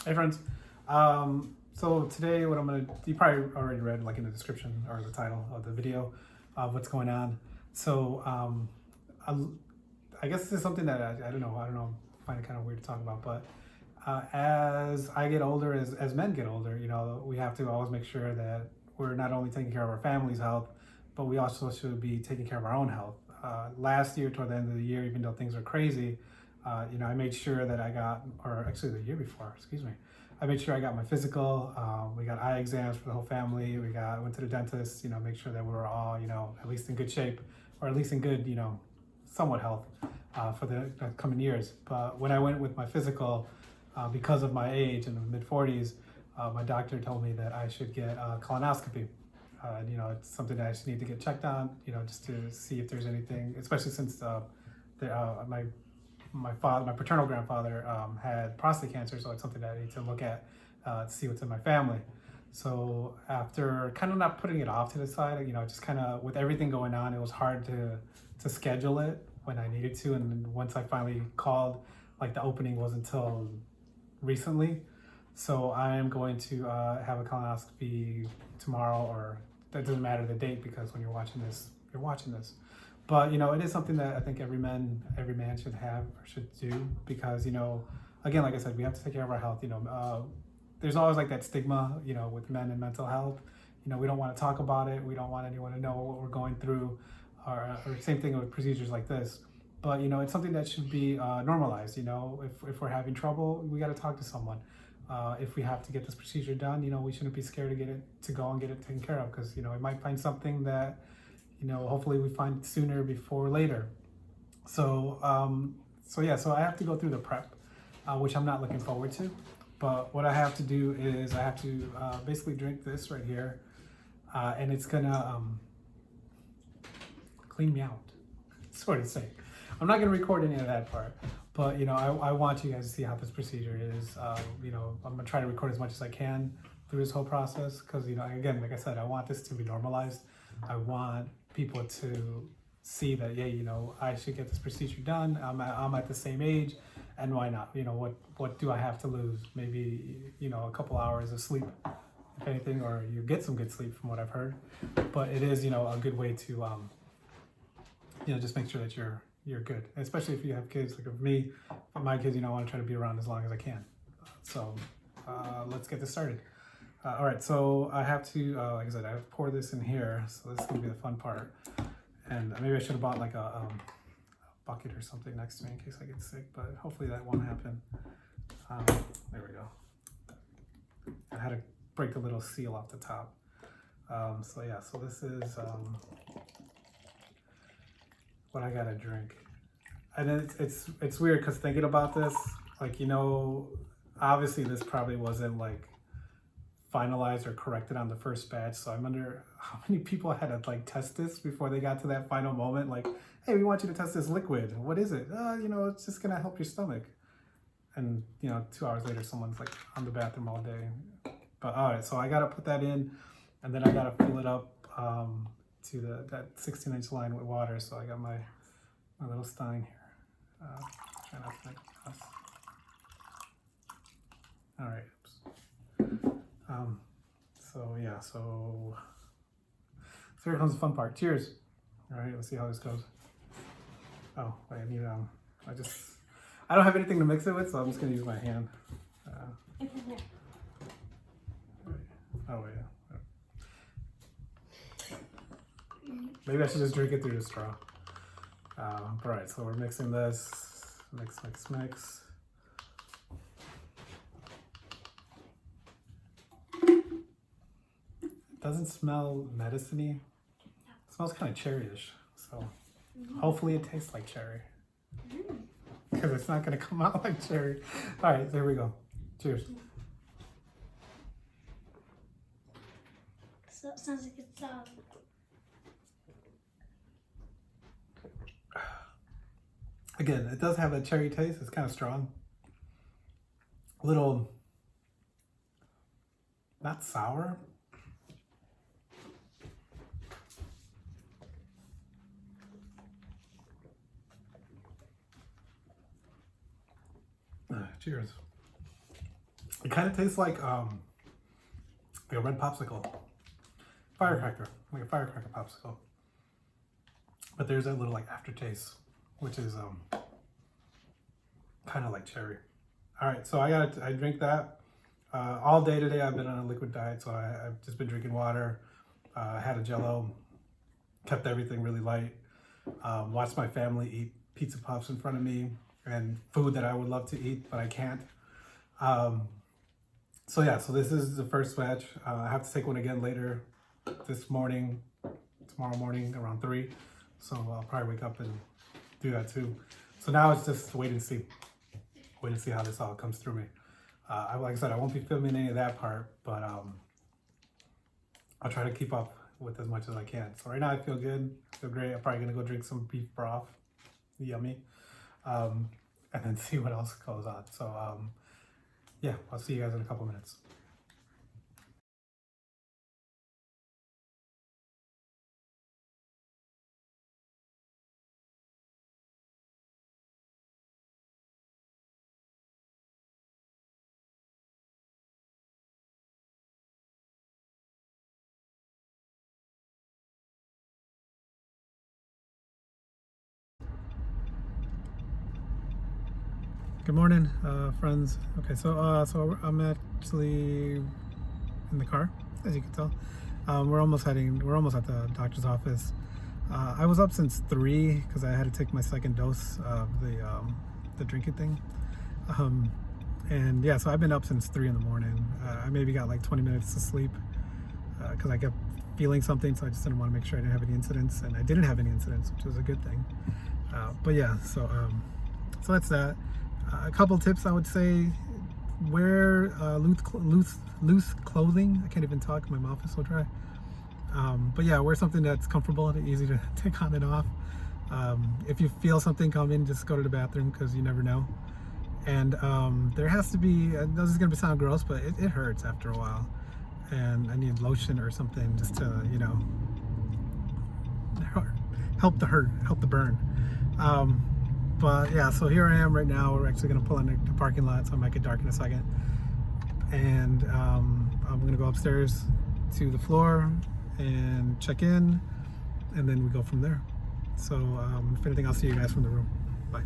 Hey friends. So today what I'm gonna, you probably already read like in the description or the title of the video of what's going on. So I, I guess this is something that I don't know, I find it kind of weird to talk about, but as I get older, as men get older, you know, we have to always make sure that we're not only taking care of our family's health, but we also should be taking care of our own health. Last year, toward the end of the year, even though things were crazy, you know, I made sure that I got, or actually the year before, excuse me, I made sure I got my physical. We got eye exams for the whole family. Went to the dentist, you know, make sure that we were all, you know, at least in good shape, or at least in good, you know, somewhat health for the coming years. But when I went with my physical, because of my age in the mid 40s, my doctor told me that I should get a colonoscopy. You know, it's something that I just need to get checked on, you know, just to see if there's anything, especially since my paternal grandfather had prostate cancer, so it's something that I need to look at to see what's in my family. So after kind of not putting it off to the side, you know, just kind of with everything going on, it was hard to schedule it when I needed to. And then once I finally called, like the opening was until recently. So I am going to have a colonoscopy tomorrow, or that doesn't matter the date because when you're watching this, you're watching this. But you know, it is something that I think every man should have or should do because, you know, again, like I said, we have to take care of our health. You know, there's always like that stigma, you know, with men and mental health. You know, we don't want to talk about it. We don't want anyone to know what we're going through, or same thing with procedures like this. But you know, it's something that should be normalized. You know, if we're having trouble, we got to talk to someone. If we have to get this procedure done, you know, we shouldn't be scared to go and get it taken care of because, you know, it might find something that, you know, hopefully we find sooner before later. So, so I have to go through the prep, which I'm not looking forward to. But what I have to do is I have to basically drink this right here, and it's gonna clean me out, sort of say. I'm not gonna record any of that part, but you know, I want you guys to see how this procedure is. You know, I'm gonna try to record as much as I can through this whole process because, you know, again, like I said, I want this to be normalized. I want people to see that, yeah, you know, I should get this procedure done. I'm at the same age, and why not? You know, what do I have to lose? Maybe, you know, a couple hours of sleep, if anything, or you get some good sleep from what I've heard. But it is, you know, a good way to, you know, just make sure that you're good, especially if you have kids. Like with me, my kids, you know, I want to try to be around as long as I can. So let's get this started. All right, so I have to, like I said, I have to pour this in here. So this is gonna be the fun part. And maybe I should have bought like a bucket or something next to me in case I get sick, but hopefully that won't happen. There we go. I had to break the little seal off the top. So yeah, so this is what I gotta drink. And it's weird because thinking about this, like, you know, obviously this probably wasn't like finalized or corrected on the first batch, so I wonder how many people had to like test this before they got to that final moment. Like, hey, we want you to test this liquid. What is it? You know, it's just gonna help your stomach. And you know, 2 hours later, someone's like on the bathroom all day. But all right, so I gotta put that in, and then I gotta fill it up to that 16-inch line with water. So I got my little stein here. Try not to make a mess. All right. So yeah, so here comes the fun part. Cheers. All right, let's see how this goes. Oh, wait, I need I don't have anything to mix it with, so I'm just gonna use my hand. Right. Oh yeah. Maybe I should just drink it through the straw. All right, so we're mixing this. Mix. Doesn't smell medicine-y. It smells kind of cherryish, so hopefully it tastes like cherry. Because it's not going to come out like cherry. All right, there we go. Cheers. So it sounds like it's Again, it does have a cherry taste. It's kind of strong. A little, not sour. Cheers. It kind of tastes like a red popsicle, firecracker, like a firecracker popsicle. But there's that little like aftertaste, which is kind of like cherry. All right, so I drink that all day today. I've been on a liquid diet, so I've just been drinking water. I had a Jello, kept everything really light. Watched my family eat pizza puffs in front of me and food that I would love to eat, but I can't. So yeah, so this is the first batch. I have to take one again later this morning, tomorrow morning around 3. So I'll probably wake up and do that too. So now it's just wait and see. Wait and see how this all comes through me. Like I said, I won't be filming any of that part, but I'll try to keep up with as much as I can. So right now I feel good, I feel great. I'm probably gonna go drink some beef broth, yummy, and then see what else goes on. So yeah, I'll see you guys in a couple minutes. Good morning, friends. Okay, so I'm actually in the car, as you can tell. We're almost at the doctor's office. I was up since 3 because I had to take my second dose of the drinking thing. And yeah, so I've been up since 3 in the morning. I maybe got like 20 minutes to sleep because I kept feeling something, so I just didn't want to make sure I didn't have any incidents, and I didn't have any incidents, which was a good thing. But yeah, so that's that. A couple tips I would say: wear loose clothing. I can't even talk; my mouth is so dry. But yeah, wear something that's comfortable and easy to take on and off. If you feel something coming, just go to the bathroom because you never know. And there has to be. This is gonna sound gross, but it hurts after a while, and I need lotion or something just to help the burn. But yeah, so here I am right now. We're actually going to pull in the parking lot, so it might get dark in a second. And I'm going to go upstairs to the floor and check in, and then we go from there. So if anything, I'll see you guys from the room. Bye.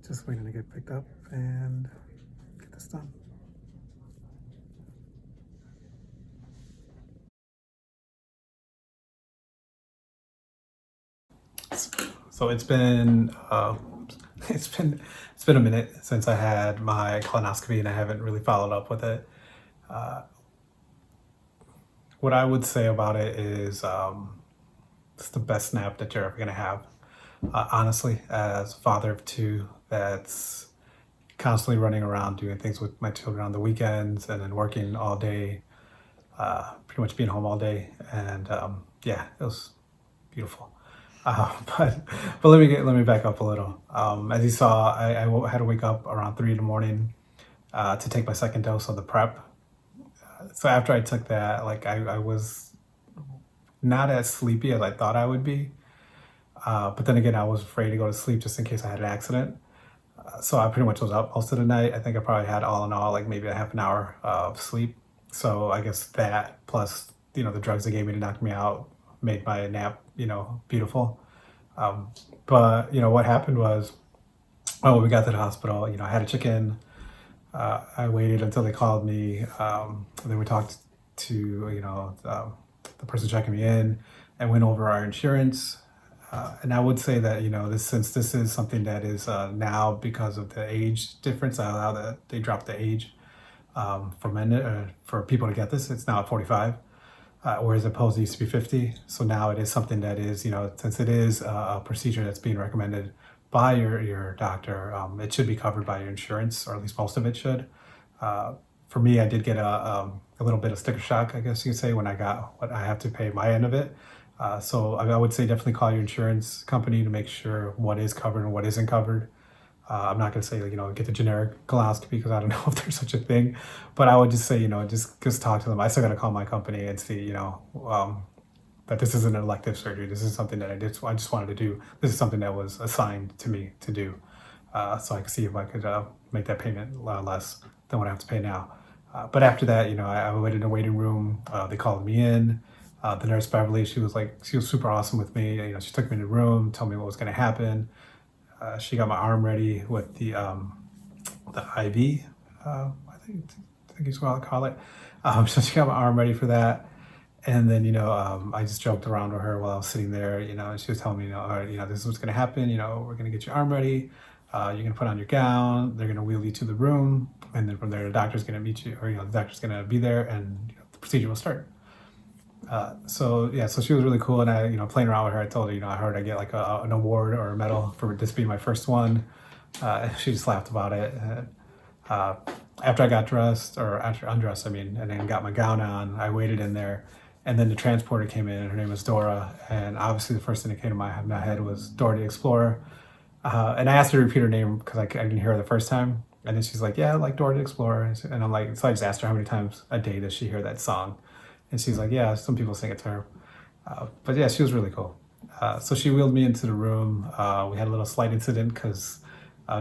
Just waiting to get picked up and get this done. So it's been it's been a minute since I had my colonoscopy, and I haven't really followed up with it. What I would say about it is it's the best nap that you're ever gonna have. Honestly, as a father of 2, that's constantly running around doing things with my children on the weekends, and then working all day, pretty much being home all day, and yeah, it was beautiful. But let me back up a little. As you saw, I had to wake up around 3 in the morning to take my second dose of the prep. So after I took that, like I was not as sleepy as I thought I would be. But then again, I was afraid to go to sleep just in case I had an accident. So I pretty much was up most of the night. I think I probably had all in all like maybe a half an hour of sleep. So I guess that plus the drugs they gave me to knock me out made my nap beautiful. But what happened was, when we got to the hospital, I had to check in. I waited until they called me. Then we talked to the person checking me in, and went over our insurance. And I would say that since this is something that is now, because of the age difference, how that they dropped the age for men, for people to get this, it's now at 45. Whereas opposed, it used to be 50. So now it is something that is, since it is a procedure that's being recommended by your doctor, it should be covered by your insurance, or at least most of it should. For me, I did get a little bit of sticker shock, I guess you could say, when I got what I have to pay my end of it. So I would say definitely call your insurance company to make sure what is covered and what isn't covered. I'm not going to say get the generic colonoscopy, because I don't know if there's such a thing, but I would just say just talk to them. I still got to call my company and see that this isn't an elective surgery. This is something that I just wanted to do. This is something that was assigned to me to do. So I could see if I could make that payment less than what I have to pay now. But after that, I waited in the waiting room. They called me in. The nurse Beverly, she was super awesome with me. She took me in the room, told me what was going to happen. She got my arm ready with the IV. I think is what I'll call it. So she got my arm ready for that. And then, I just joked around with her while I was sitting there, and she was telling me, all right, this is what's going to happen. We're going to get your arm ready. You're going to put on your gown. They're going to wheel you to the room. And then from there, the doctor's going to meet you, or, the doctor's going to be there, and the procedure will start. So she was really cool. And I, playing around with her, I told her, I heard I get like an award or a medal for this being my first one. And she just laughed about it. After I got dressed, or after undressed, and then got my gown on, I waited in there. And then the transporter came in, and her name was Dora. And obviously the first thing that came to my head was Dora the Explorer. And I asked her to repeat her name because I didn't hear her the first time. And then she's like, yeah, like Dora the Explorer. And I'm like, so I just asked her how many times a day does she hear that song? And she's like, yeah, some people sing it to her. But yeah, she was really cool. So she wheeled me into the room. We had a little slight incident because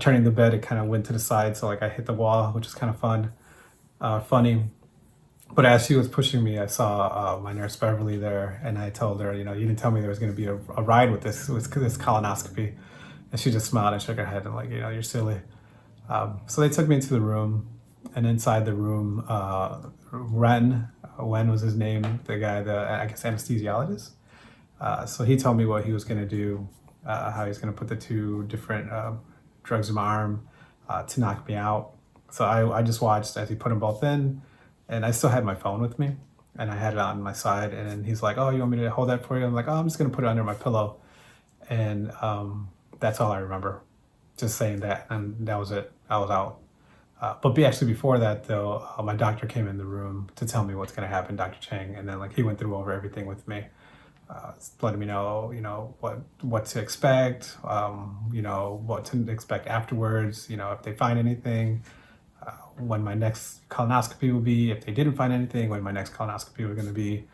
turning the bed, it kind of went to the side. So I hit the wall, which is kind of funny. But as she was pushing me, I saw my nurse Beverly there, and I told her, you didn't tell me there was going to be a ride with this colonoscopy. And she just smiled and shook her head and you're silly. So they took me into the room, and inside the room, Wen was his name, the guy, I guess anesthesiologist. So he told me what he was going to do, how he was going to put the two different drugs in my arm to knock me out. So I just watched as he put them both in. And I still had my phone with me, and I had it on my side. And then he's like, oh, you want me to hold that for you? I'm like, oh, I'm just going to put it under my pillow. And that's all I remember, just saying that. And that was it. I was out. But actually before that, though, my doctor came in the room to tell me what's going to happen, Dr. Chang. And then he went through over everything with me, letting me know, what to expect, what to expect afterwards, if they find anything. When my next colonoscopy will be, if they didn't find anything, when my next colonoscopy was going to be.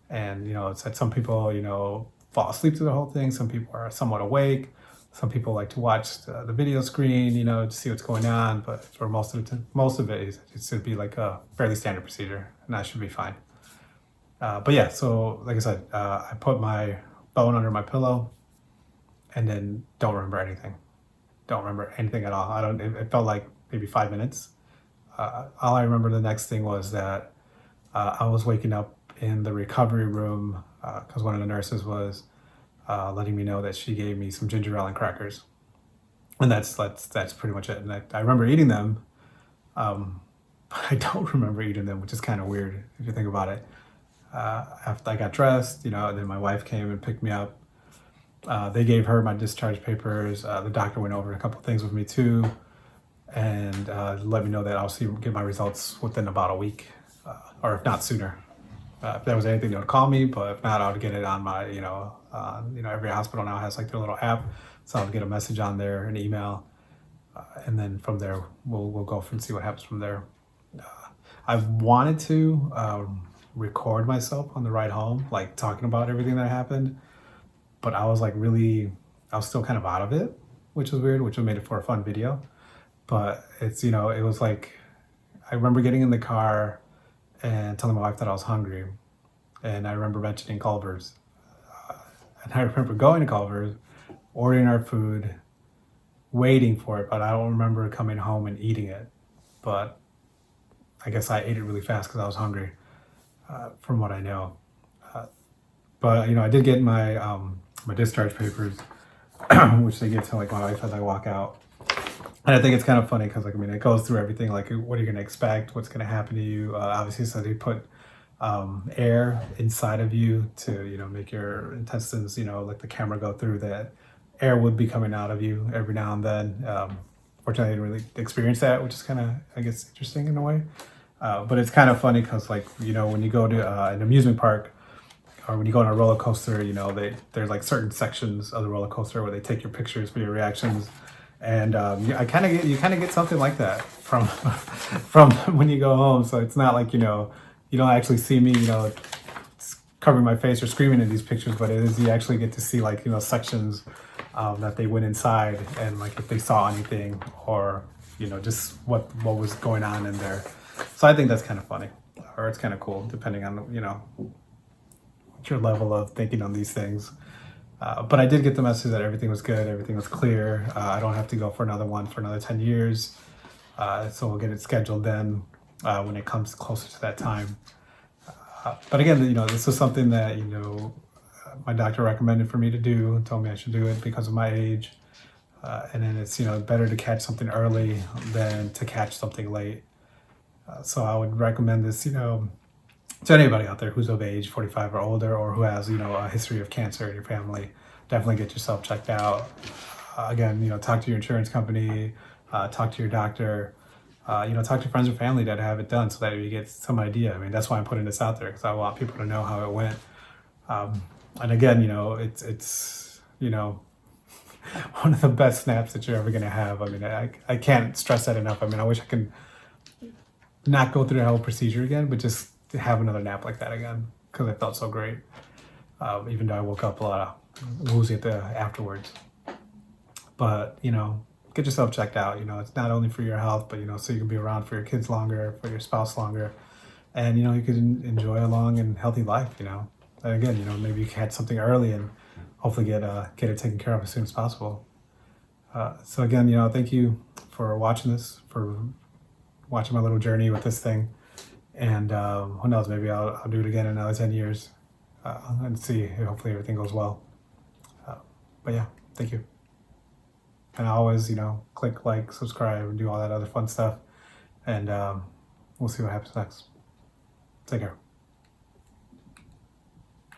And, it said some people, fall asleep through the whole thing. Some people are somewhat awake. Some people like to watch the video screen, to see what's going on. But for most of it, it should be like a fairly standard procedure, and that should be fine. But yeah, so like I said, I put my phone under my pillow and then don't remember anything. Don't remember anything at all. It felt like maybe 5 minutes. All I remember the next thing was that I was waking up in the recovery room because one of the nurses was letting me know that she gave me some ginger ale and crackers, and that's pretty much it. And I remember eating them, but I don't remember eating them, which is kind of weird if you think about it. After I got dressed, and then my wife came and picked me up. They gave her my discharge papers. The doctor went over a couple things with me too. And let me know that I'll get my results within about a week, or if not sooner. If there was anything, they would call me, but if not, I would get it on my, every hospital now has their little app, so I'll get a message on there, an email, and then from there we'll go and see what happens from there. I wanted to record myself on the ride home, talking about everything that happened, but I was still kind of out of it, which was weird, which made it for a fun video. But it's, it was I remember getting in the car and telling my wife that I was hungry. And I remember mentioning Culver's. And I remember going to Culver's, ordering our food, waiting for it, but I don't remember coming home and eating it. But I guess I ate it really fast because I was hungry, from what I know. But, I did get my my discharge papers, which they give to my wife as I walk out. And I think it's kind of funny because, it goes through everything, what are you going to expect, what's going to happen to you. Obviously, so they put air inside of you to, make your intestines, let the camera go through that. Air would be coming out of you every now and then. Fortunately, I didn't really experience that, which is kind of, I guess, interesting in a way. But it's kind of funny because, when you go to an amusement park, or when you go on a roller coaster, there's certain sections of the roller coaster where they take your pictures for your reactions. And you kind of get something like that from from when you go home. So it's not you don't actually see me, covering my face or screaming in these pictures, but it is, you actually get to see like, you know, sections that they went inside, and like if they saw anything, or, you know, just what was going on in there. So I think that's kind of funny, or it's kind of cool, depending on, you know, your level of thinking on these things. But I did get the message that everything was good, everything was clear. I don't have to go for another one for another 10 years. So we'll get it scheduled then when it comes closer to that time. But again, you know, this is something that, you know, my doctor recommended for me to do, told me I should do it because of my age. And then it's, you know, better to catch something early than to catch something late. So I would recommend this, you know, to anybody out there who's of age 45 or older, or who has, you know, a history of cancer in your family. Definitely get yourself checked out. Again, you know, talk to your insurance company, talk to your doctor, you know, talk to friends or family that have it done, so that you get some idea. I mean, that's why I'm putting this out there, because I want people to know how it went. And again, you know, it's you know, one of the best snaps that you're ever going to have. I mean, I can't stress that enough. I mean, I wish I could not go through the whole procedure again, but just to have another nap like that again, because it felt so great. Even though I woke up a lot of woozy afterwards. But, you know, get yourself checked out. You know, it's not only for your health, but, you know, so you can be around for your kids longer, for your spouse longer, and, you know, you can enjoy a long and healthy life, you know. And again, you know, maybe you catch something early and hopefully get it taken care of as soon as possible. So again, you know, thank you for watching this, for watching my little journey with this thing. And who knows, maybe I'll do it again in another 10 years and see, hopefully everything goes well. But yeah, thank you. And I always, you know, click like, subscribe, and do all that other fun stuff. And we'll see what happens next. Take care.